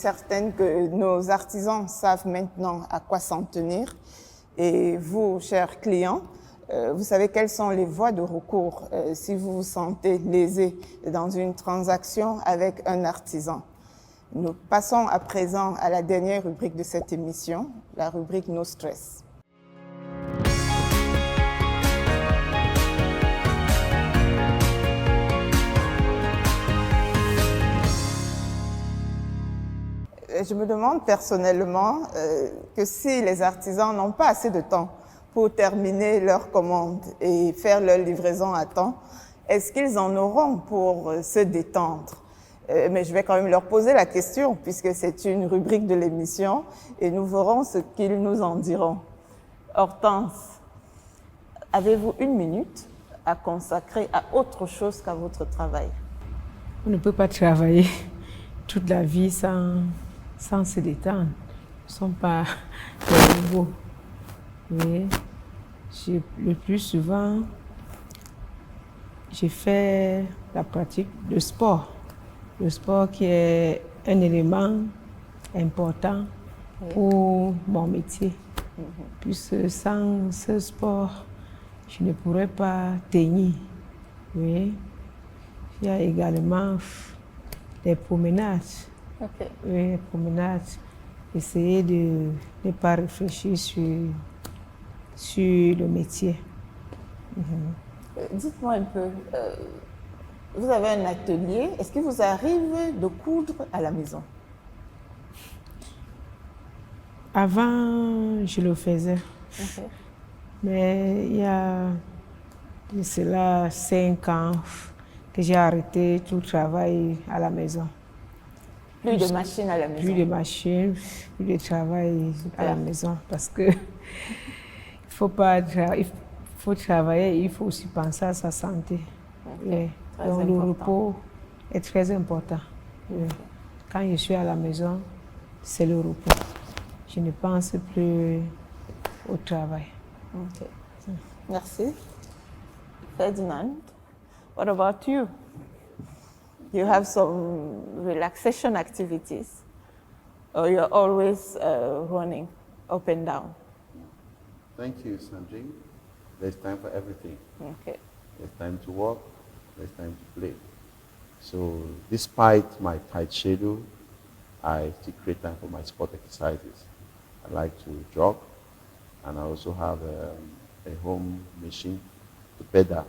certaine que nos artisans savent maintenant à quoi s'en tenir. Et vous, chers clients, vous savez quelles sont les voies de recours si vous vous sentez lésé dans une transaction avec un artisan. Nous passons à présent à la dernière rubrique de cette émission, la rubrique No Stress. Je me demande personnellement que si les artisans n'ont pas assez de temps pour terminer leur commande et faire leur livraison à temps, est-ce qu'ils en auront pour se détendre? Mais je vais quand même leur poser la question puisque c'est une rubrique de l'émission et nous verrons ce qu'ils nous en diront. Hortense, avez-vous 1 minute à consacrer à autre chose qu'à votre travail? On ne peut pas travailler toute la vie sans se détendre. Nous ne sommes pas des robots. Mais le plus souvent, j'ai fait la pratique de sport. Le sport qui est un élément important pour mon métier. Puisque sans ce sport, je ne pourrais pas tenir. Oui. Il y a également des promenades. Okay. Oui, promenade. Essayer de ne pas réfléchir sur le métier. Dites-moi un peu, vous avez un atelier, est-ce qu'il vous arrive de coudre à la maison? Avant, je le faisais. Okay. Mais il y a de cela 5 ans que j'ai arrêté tout le travail à la maison. Plus de machines à la maison. Plus de machines, plus de travail à la maison. Parce que il faut travailler, il faut aussi penser à sa santé. Okay. Oui. Donc le repos est très important. Oui. Quand je suis à la maison, c'est le repos. Je ne pense plus au travail. Okay. Merci. Ferdinand, what about you? You have some relaxation activities, or you're always running up and down? Thank you, Sanjay. There's time for everything. Okay. There's time to work, there's time to play. So despite my tight schedule, I still create time for my sport exercises. I like to jog, and I also have a home machine to pedal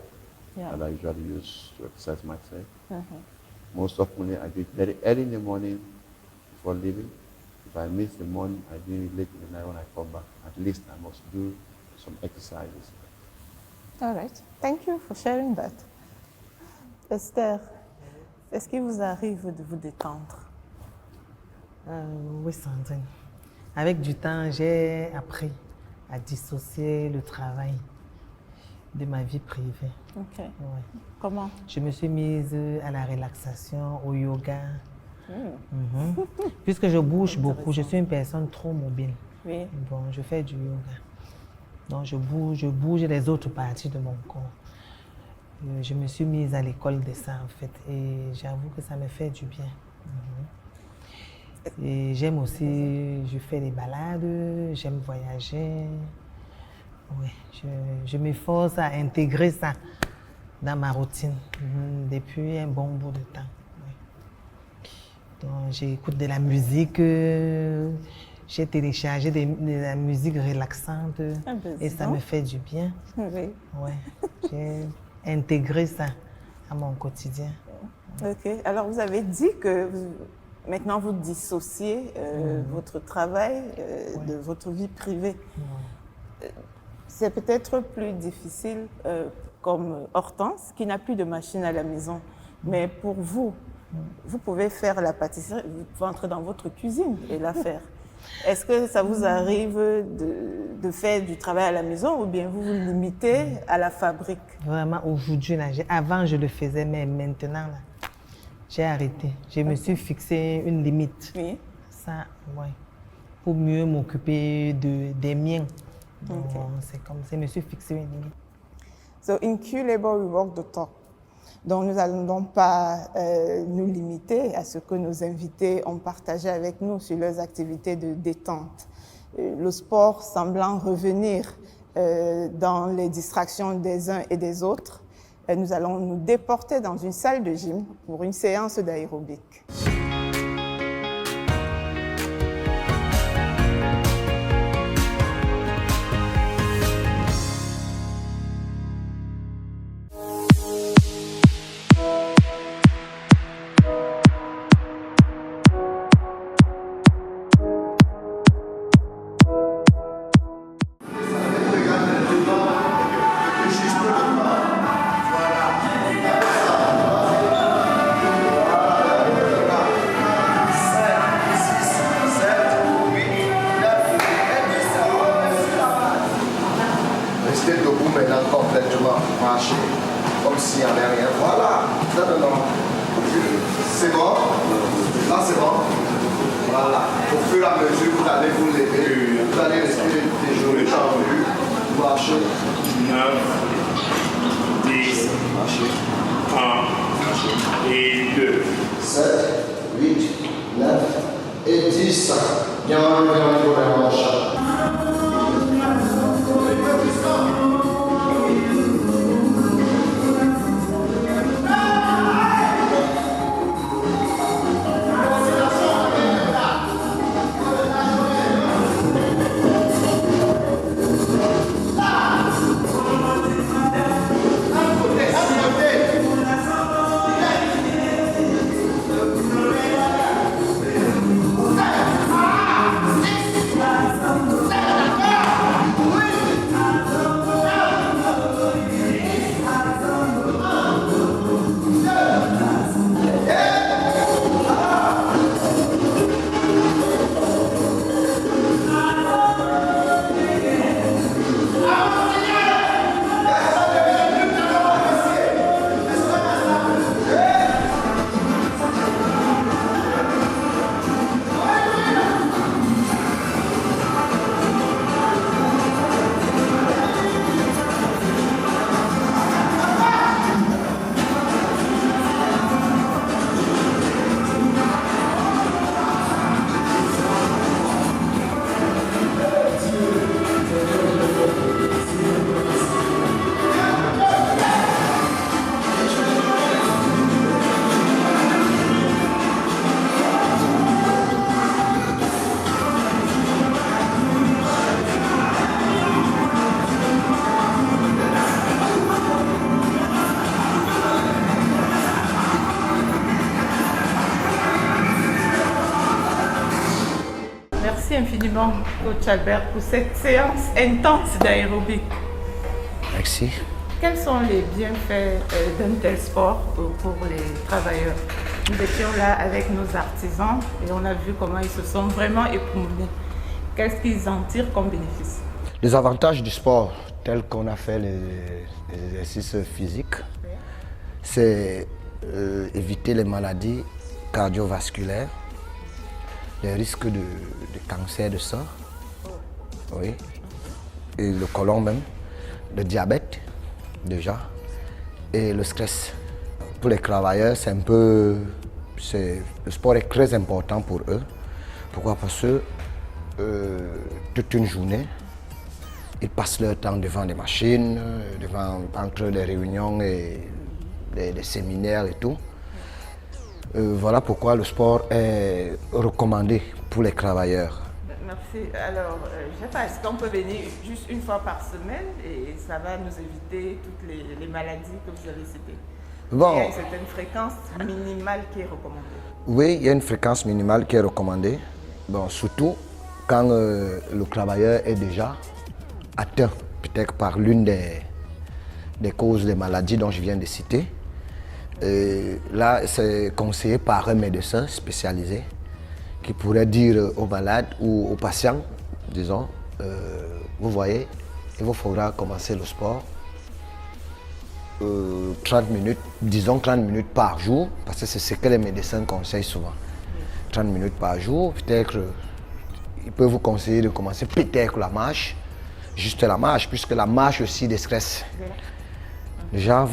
that I usually use to exercise myself. Most often I do it very early in the morning before leaving. If I miss the morning, I do it late in the night when I come back. At least I must do some exercises. All right. Thank you for sharing that. Esther, est-ce qu'il vous arrive de vous détendre? Oui, Sandrine. Avec du temps, j'ai appris à dissocier le travail de ma vie privée. Ok. Ouais. Comment? Je me suis mise à la relaxation, au yoga. Puisque je bouge beaucoup, je suis une personne trop mobile. Oui. Bon, je fais du yoga. Donc je bouge les autres parties de mon corps. Je me suis mise à l'école de ça en fait et j'avoue que ça me fait du bien. Et j'aime aussi, je fais des balades, j'aime voyager. Oui, je m'efforce à intégrer ça dans ma routine depuis un bon bout de temps. Oui. Donc j'écoute de la musique, j'ai téléchargé de la musique relaxante et ça me fait du bien. Oui. Ouais, j'ai intégré ça à mon quotidien. Ok. Alors vous avez dit que maintenant vous dissociez votre travail de votre vie privée. C'est peut-être plus difficile comme Hortense qui n'a plus de machine à la maison. Mais pour vous, vous pouvez faire la pâtisserie, vous pouvez entrer dans votre cuisine et la faire. Est-ce que ça vous arrive de faire du travail à la maison ou bien vous vous limitez à la fabrique? Vraiment, aujourd'hui, là, avant je le faisais, mais maintenant, là, j'ai arrêté. Je me suis fixé une limite. Oui. Ça, ouais. Pour mieux m'occuper des miens. Donc, c'est comme ça, je me suis fixé une limite. So in Q-Labor, we walk the talk. Donc, nous n'allons donc pas nous limiter à ce que nos invités ont partagé avec nous sur leurs activités de détente. Le sport semblant revenir dans les distractions des uns et des autres, nous allons nous déporter dans une salle de gym pour une séance d'aérobic. Merci infiniment, Coach Albert, pour cette séance intense d'aérobic. Merci. Quels sont les bienfaits d'un tel sport pour les travailleurs? Nous étions là avec nos artisans et on a vu comment ils se sont vraiment éprouvés. Qu'est-ce qu'ils en tirent comme bénéfice? Les avantages du sport, tel qu'on a fait les exercices physiques, c'est éviter les maladies cardiovasculaires, les risques de cancer de sang, oui, et le côlon même, le diabète déjà, et le stress. Pour les travailleurs, le sport est très important pour eux. Pourquoi? Parce que toute une journée, ils passent leur temps devant les machines, entre les réunions et les séminaires et tout. Voilà pourquoi le sport est recommandé pour les travailleurs. Merci. Alors, je ne sais pas, est-ce qu'on peut venir juste une fois par semaine et ça va nous éviter toutes les maladies que vous avez citées? Bon, il y a une certaine fréquence minimale qui est recommandée. Oui, il y a une fréquence minimale qui est recommandée. Bon, surtout quand le travailleur est déjà atteint peut-être par l'une des causes des maladies dont je viens de citer. Là, c'est conseillé par un médecin spécialisé qui pourrait dire aux malades ou aux patients, disons, vous voyez, il vous faudra commencer le sport 30 minutes, disons 30 minutes par jour, parce que c'est ce que les médecins conseillent souvent. 30 minutes par jour, peut-être, ils peuvent vous conseiller de commencer peut-être la marche, juste la marche, puisque la marche aussi déstresse. Déjà,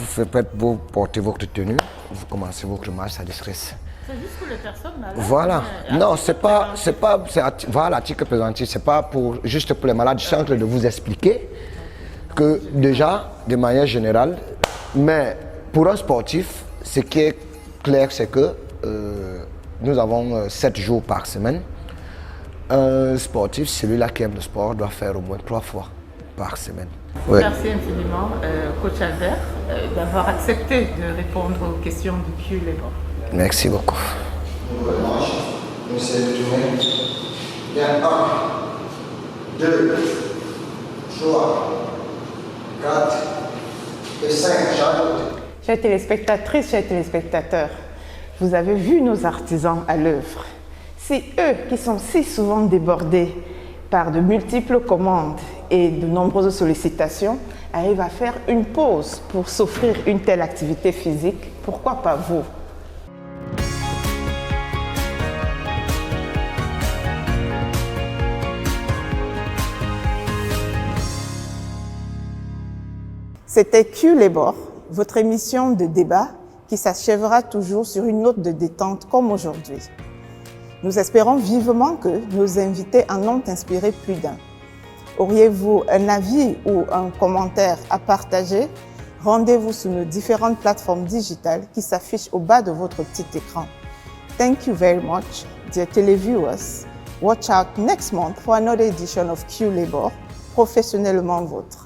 vous portez votre tenue, vous commencez votre marche, ça déstresse. C'est juste pour les personnes malades. Voilà. Non, voilà, titre préventif, c'est pas juste pour les malades. Je suis en train de vous expliquer que déjà, de manière générale, mais pour un sportif, ce qui est clair, c'est que nous avons 7 jours par semaine. Un sportif, celui-là qui aime le sport, doit faire au moins 3 fois par semaine. Ouais. Merci infiniment, coach Albert, d'avoir accepté de répondre aux questions du Q-Labor. Merci beaucoup. Bien, 1, 2, 3, 4 et 5. Chers téléspectatrices, chers téléspectateurs, vous avez vu nos artisans à l'œuvre. C'est eux qui sont si souvent débordés par de multiples commandes et de nombreuses sollicitations, arrivent à faire une pause pour s'offrir une telle activité physique. Pourquoi pas vous? C'était Q-Labor, votre émission de débat qui s'achèvera toujours sur une note de détente comme aujourd'hui. Nous espérons vivement que nos invités en ont inspiré plus d'un. Auriez-vous un avis ou un commentaire à partager? Rendez-vous sur nos différentes plateformes digitales qui s'affichent au bas de votre petit écran. Thank you very much, dear televiewers. Watch out next month for another edition of Q-Labor, professionnellement vôtre.